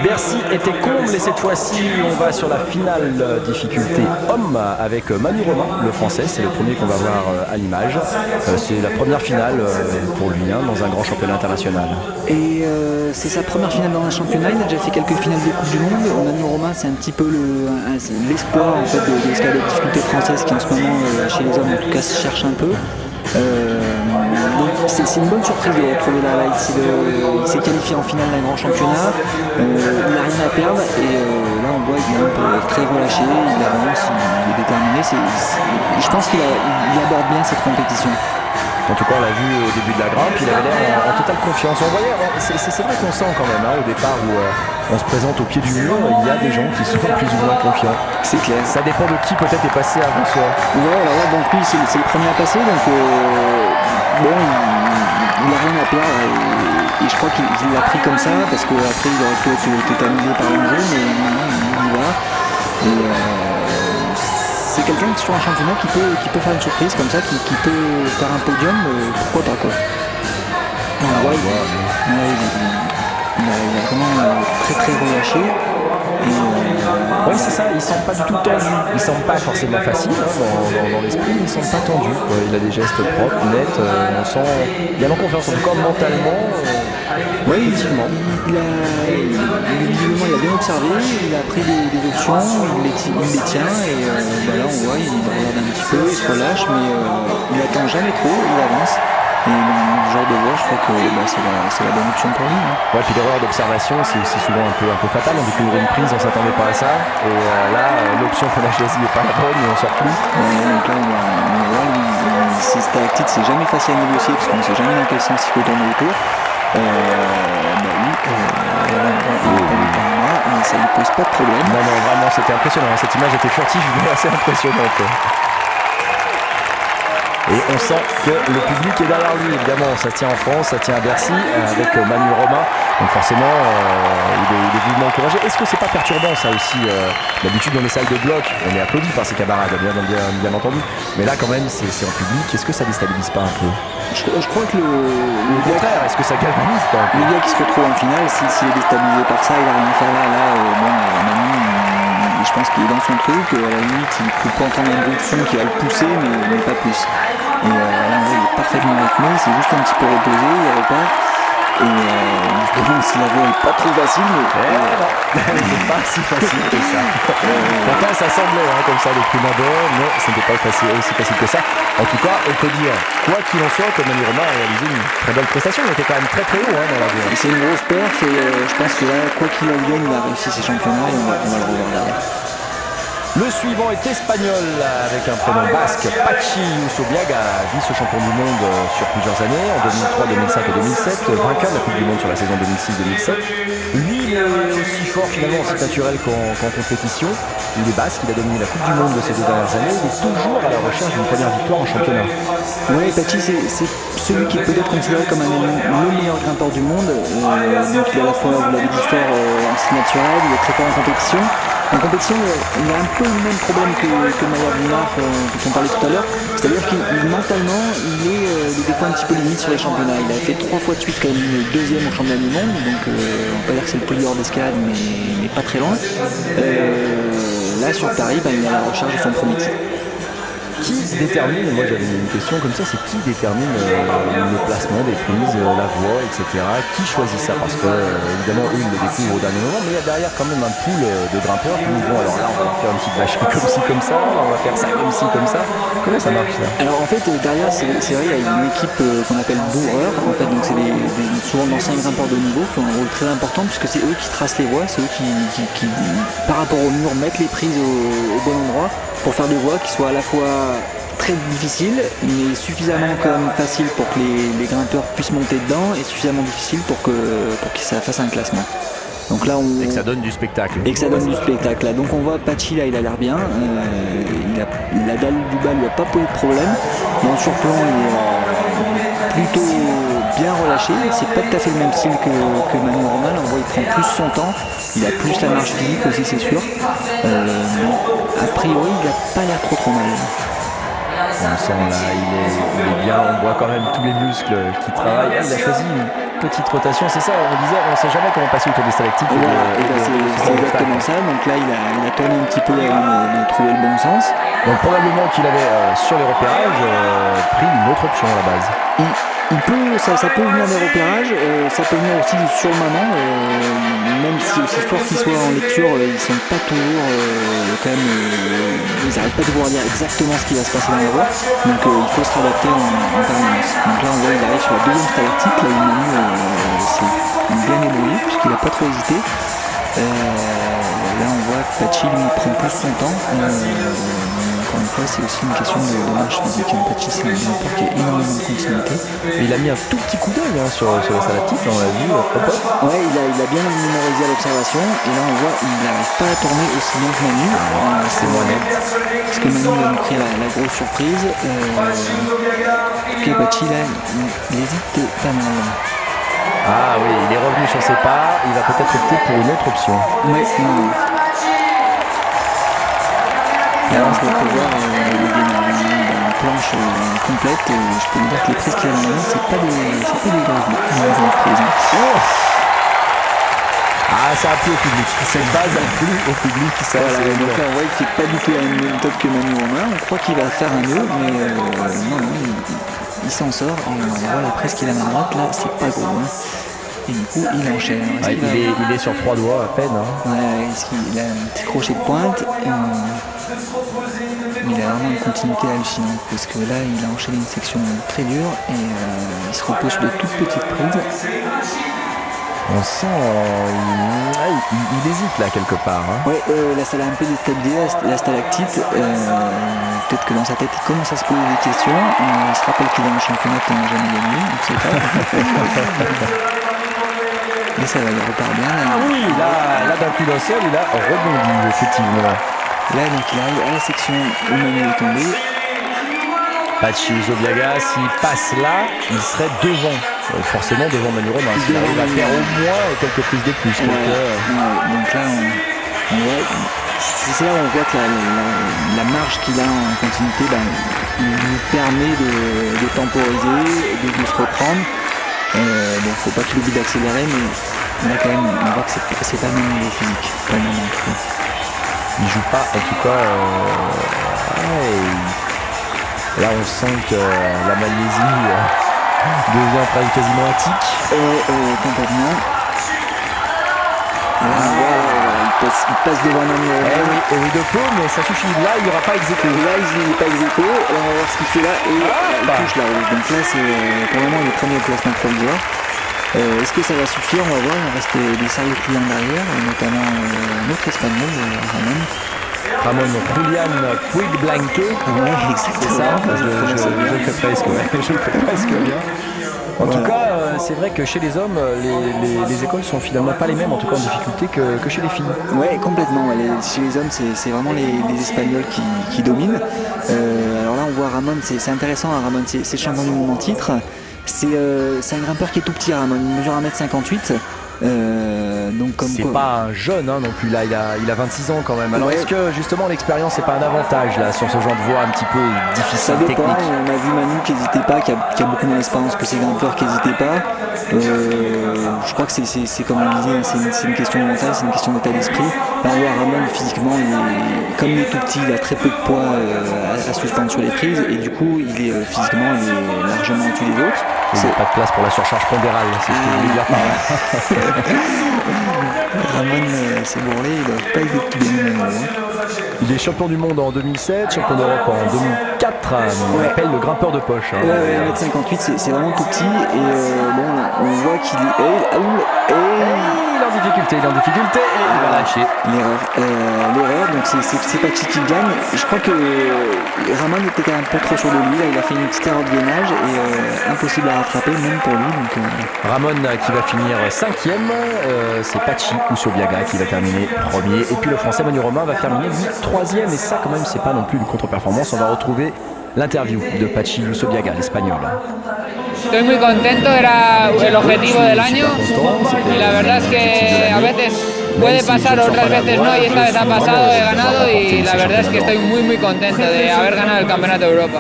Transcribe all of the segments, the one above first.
Bercy était comble et cette fois-ci on va sur la finale difficulté homme avec Manu Romain, le français. C'est le premier qu'on va voir à l'image. C'est la première finale pour lui dans un grand championnat international. Et c'est sa première finale dans un championnat. Il a déjà fait quelques finales de Coupe du Monde. Manu Romain, c'est un petit peu l'espoir en fait, de l'escalade difficulté française qui en ce moment chez les hommes en tout cas se cherche un peu. Donc c'est une bonne surprise de le retrouver là. Il s'est qualifié en finale d'un grand championnat, il n'a rien à perdre et là on voit qu'il est un peu très relâché, il avance, il est déterminé. Je pense qu'il aborde bien cette compétition. En tout cas, on l'a vu au début de la grimpe, il avait l'air en totale confiance. On voyait, c'est vrai qu'on sent quand même au départ où on se présente au pied du mur, il y a des gens qui sont plus ou moins confiants. C'est clair. Ça dépend de qui peut-être est passé avant soi. Ouais, alors là, donc lui, c'est le premier à passer, donc bon, il n'a rien à perdre et je crois qu'il l'a pris comme ça parce qu'après il aurait pu être tétanisé par l'enjeu, mais il y va. Et c'est quelqu'un sur un championnat qui peut faire une surprise comme ça, qui peut faire un podium, pourquoi pas quoi. Ouais, il a vraiment très très relâché. Oui, c'est ça, il semble pas du tout tendu. Il semble pas forcément facile dans l'esprit, mais il semble pas tendu. Il a des gestes propres, nets, on sent. Il a en confiance en tout cas mentalement. Oui, effectivement. Il a bien observé, il a pris des options, il les tient et là on voit, il regarde un petit peu, il se relâche, mais il attend jamais trop, il avance. Et dans ce genre de voie, je crois que c'est la bonne option pour lui. Ouais, puis l'erreur d'observation, c'est aussi souvent un peu fatal. On découvre une prise, on s'attendait pas à ça. Et là, l'option qu'on a choisie n'est pas la bonne et on sort plus. Donc là, on voit, ces stalactites, c'est jamais facile à négocier parce qu'on ne sait jamais dans quel sens il faut tourner autour. Mais ça ne lui pose pas de problème. Non, vraiment, c'était impressionnant. Cette image était furtive, mais assez impressionnante. Et on sent que le public est derrière lui, évidemment. Ça tient en France, ça tient à Bercy, avec Manu Romain. Donc forcément, il est vivement encouragé. Est-ce que c'est pas perturbant, ça aussi d'habitude, dans les salles de bloc, on est applaudi par ses camarades, bien entendu. Mais là, quand même, c'est en public. Est-ce que ça déstabilise pas un peu? Je crois que au contraire, est-ce que ça galvanise pas un peu? Le gars qui se retrouve en finale, s'il est déstabilisé par ça, il a rien à faire là. Manu, je pense qu'il est dans son truc. À la limite, il peut pas entendre un bruit de fond qui va le pousser, mais pas plus. Et là, il est parfaitement rythmé, c'est juste un petit peu reposé, il repart. Et je me demande si la voie est pas trop facile, mais elle n'est pas si facile que ça. Pourtant, ça semblait comme ça de prime abord, mais ce n'était pas aussi facile que ça. En tout cas, on peut dire, quoi qu'il en soit, que Manu Romain a réalisé une très belle prestation. Il était quand même très très haut dans la voie. C'est une grosse perf et je pense que là, quoi qu'il en vienne, il a réussi ses championnats et on va le revoir derrière. Le suivant est espagnol avec un prénom basque, Patxi Usobiaga, vice-champion du monde sur plusieurs années, en 2003, 2005 et 2007, vainqueur de la Coupe du Monde sur la saison 2006-2007. Lui, il est aussi fort finalement en site naturel qu'en compétition. Il est basque, il a dominé la Coupe du Monde de ces 2 dernières années, il est toujours à la recherche d'une première victoire en championnat. Oui, Patxi, c'est celui qui est peut-être considéré comme le meilleur grimpeur du monde. Donc il a à la fois, vous l'avez dit, fort en site naturel, il est très fort en compétition. En compétition, il a un peu le même problème que Mayer Vinard dont on parlait tout à l'heure, c'est-à-dire qu'il mentalement, il est des fois un petit peu limite sur les championnats. Il a fait 3 fois de suite quand même 2e au championnat du monde, donc on va pas dire que c'est le plus dur d'escalade, mais pas très loin. Là sur Paris, il est à la recherche de son premier titre. Qui détermine, moi j'avais une question comme ça, c'est qui détermine le placement des prises, la voie, etc. Qui choisit ça? Parce que évidemment eux ils le découvrent au dernier moment, mais il y a derrière quand même un pool de grimpeurs qui nous disent alors là on va faire une petite vacherie comme ci comme ça, on va faire ça comme ci comme ça. Comment ça marche ça? Alors en fait derrière c'est vrai, il y a une équipe qu'on appelle bourreurs, en fait, donc c'est souvent d'anciens grimpeurs de haut niveau qui ont un rôle très important puisque c'est eux qui tracent les voies, c'est eux qui par rapport au mur mettent les prises au bon endroit pour faire des voies qui soient à la fois très difficiles mais suffisamment quand même faciles pour que les grimpeurs puissent monter dedans et suffisamment difficiles pour que ça fasse un classement. Donc là, et que ça donne du spectacle. Et que ça donne du spectacle. Là. Donc on voit Patxi là, il a l'air bien. La dalle du bas lui a pas posé de problème. Dans le surplomb, il est plutôt bien relâché. C'est pas tout à fait le même style que Manu Romain. On voit il prend plus son temps. Il a plus la marge physique aussi, c'est sûr. A priori, il a pas l'air trop mal. On le sent là, il est bien, on voit quand même tous les muscles qui travaillent. Ah, il a choisi une petite rotation, c'est ça, on disait, on ne sait jamais comment passer autour des stalactites. C'est exactement ça, donc là il a tourné un petit peu avant de trouver le bon sens. Donc probablement qu'il avait sur les repérages pris une autre option à la base. Ça peut venir des repérages, ça peut venir aussi sur le moment, même si aussi fort qu'ils soient en lecture, ils sont pas toujours quand même, ils n'arrivent pas toujours à dire exactement ce qui va se passer dans la voie, donc il faut se réadapter en permanence. Donc là on voit il arrive sur la deuxième stalactite, là il Manu s'est bien débrouillé puisqu'il n'a pas trop hésité. Là on voit que Pachi lui prend plus son temps. Encore une fois, c'est aussi une question de marche physique. Pachi, c'est un grimpeur qui a énormément de continuité. Et il a mis un tout petit coup d'œil sur la stalactite, on l'a vu. Ouais, il a bien mémorisé à l'observation. Et là, on voit qu'il n'arrive pas à tourner aussi bien que Manu. C'est moins net. Parce que Manu va nous créer la grosse surprise. Pachi, là, il hésite pas mal. Ah oui, il est revenu sur ses pas. Il va peut-être opter pour une autre option. Oui, non. Et alors, on peut voir une planche complète. Je peux vous dire que les prises qu'il y a dans c'est pas des graves. Ah, ça a plu au public. Cette base a plu au public. Ça, voilà, donc là, on voit qu'il ne fait pas du tout la même méthode que Manu Romain. On croit qu'il va faire un nœud, mais non, il s'en sort. Et on voit la presse qu'il a à droite, là, c'est pas gros. Hein. Et du coup, il enchaîne. Ouais, il est sur 3 doigts à peine. Hein. Ouais, il a un petit crochet de pointe. Mais il a vraiment une continuité hallucinante parce que là, il a enchaîné une section très dure et il se repose sur de toutes petites prises. On sent il hésite là quelque part. Hein. Ouais, là ça l'a un peu déstabilisé la stalactite. Peut-être que dans sa tête il commence à se poser des questions. Il se rappelle qu'il est en championnat qu'il n'a jamais gagné, on ne sait pas. Mais ça va, il repart bien. Là, oui, là d'un coup d'un seul, il a rebondi effectivement. Là donc il arrive à la section où Manu est tombé. Pachi Usobiaga, s'il passe là, il serait devant. Forcément devant Manu Romain. Il arrive à faire au moins quelques prises de plus. Donc là on voit. C'est là où on voit que la marge qu'il a en continuité, il nous permet de temporiser, de se reprendre. Bon, faut pas qu'il oublie d'accélérer, mais là quand même, on voit que c'est pas le même niveau physique. Pas le même en tout cas. Il joue pas, en tout cas. Là, on sent que la Malaisie devient presque quasiment attique. Complètement. Il passe devant Manu. Oui, de peu, mais ça suffit. Là, il n'y aura pas ex-aequo. Là, il n'est pas ex-aequo. On va voir ce qu'il fait là. Et il touche la rouge. Donc là, c'est pour le moment le premier classement provisoire. Est-ce que ça va suffire? On va voir. Il reste des sérieux clients derrière, notamment notre espagnol, Ramon Julian Puigblanque. Ouais, exactement. C'est ça. Je le fais presque. Ouais. Je le fais presque bien. En tout cas, c'est vrai que chez les hommes, les écoles sont finalement pas les mêmes, en tout cas en difficulté, que chez les filles. Ouais, complètement. Chez les hommes, c'est vraiment les Espagnols qui dominent. Alors là, on voit Ramon, c'est intéressant. Hein, Ramon, c'est le champion du monde en titre. C'est un grimpeur qui est tout petit, Ramon. Il mesure 1m58. Donc c'est pas un jeune non plus là, il a 26 ans quand même. Alors est-ce que justement l'expérience c'est pas un avantage là sur ce genre de voie un petit peu difficile? Ça dépend, technique. On a vu Manu qui n'hésitait pas, qui a beaucoup moins d'expérience que ses grimpeurs qui n'hésitaient pas. Je crois que c'est comme on disait, c'est une question de mental, c'est une question d'état d'esprit. Là on voit Ramon physiquement, comme il est tout petit, il a très peu de poids à suspendre sur les prises et du coup physiquement il est largement au-dessus des autres. Il n'y a pas de place pour la surcharge pondérale, c'est ce que je voulais dire par là. Ramon s'est bourrelé, il ne doit pas être tout bien. Il est champion du monde en 2007, champion d'Europe en 2004. On l'appelle le grimpeur de poche. 1m58, c'est vraiment tout petit. Et on voit qu'il est. Il est en difficulté et il va lâcher. L'erreur, donc c'est Pachi qui gagne. Je crois que Ramon était quand même un peu trop sur de lui. Là, il a fait une petite erreur de gainage et impossible à rattraper, même pour lui. Donc, Ramon qui va finir 5ème, c'est Pachi Usobiaga qui va terminer 1er. Et puis le français Manu Romain va terminer lui 3ème. Et ça, quand même, c'est pas non plus une contre-performance. On va retrouver l'interview de Pachi Usobiaga, l'espagnol. Estoy muy contento, era el objetivo del año y la verdad es que a veces Puede pasar, otras veces no, y esta vez ha pasado, he ganado y la verdad es que estoy muy contento de haber ganado el Campeonato de Europa.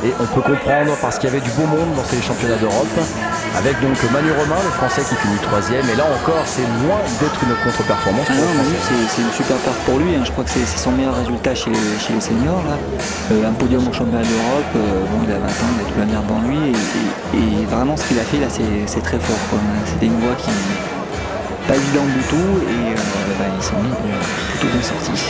Et on peut comprendre parce qu'il y avait du beau monde dans ces championnats d'Europe, avec donc Manu Romain, le Français qui finit 3e. Et là encore, c'est loin d'être une contre-performance. Ah non, Manu, c'est une super perf pour lui. Hein. Je crois que c'est son meilleur résultat chez les seniors. Là. Un podium au championnat d'Europe. Bon, il a 20 ans, il a toute la merde dans lui. Et vraiment, ce qu'il a fait là, c'est très fort. C'était une voie qui pas évidente du tout. Et ils sont plutôt bien sortis.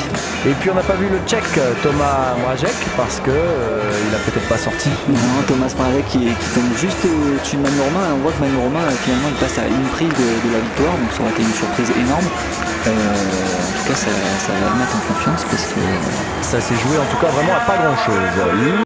Et puis on n'a pas vu le Tchèque Thomas Mrazek parce que il a peut-être pas sorti. Non, Thomas Mrazek qui tombe juste au-dessus de Manu Romain. On voit que Manu Romain finalement il passe à une prise de la victoire, donc ça aurait été une surprise énorme. En tout cas ça va le mettre en confiance parce que ça s'est joué en tout cas vraiment à pas grand chose.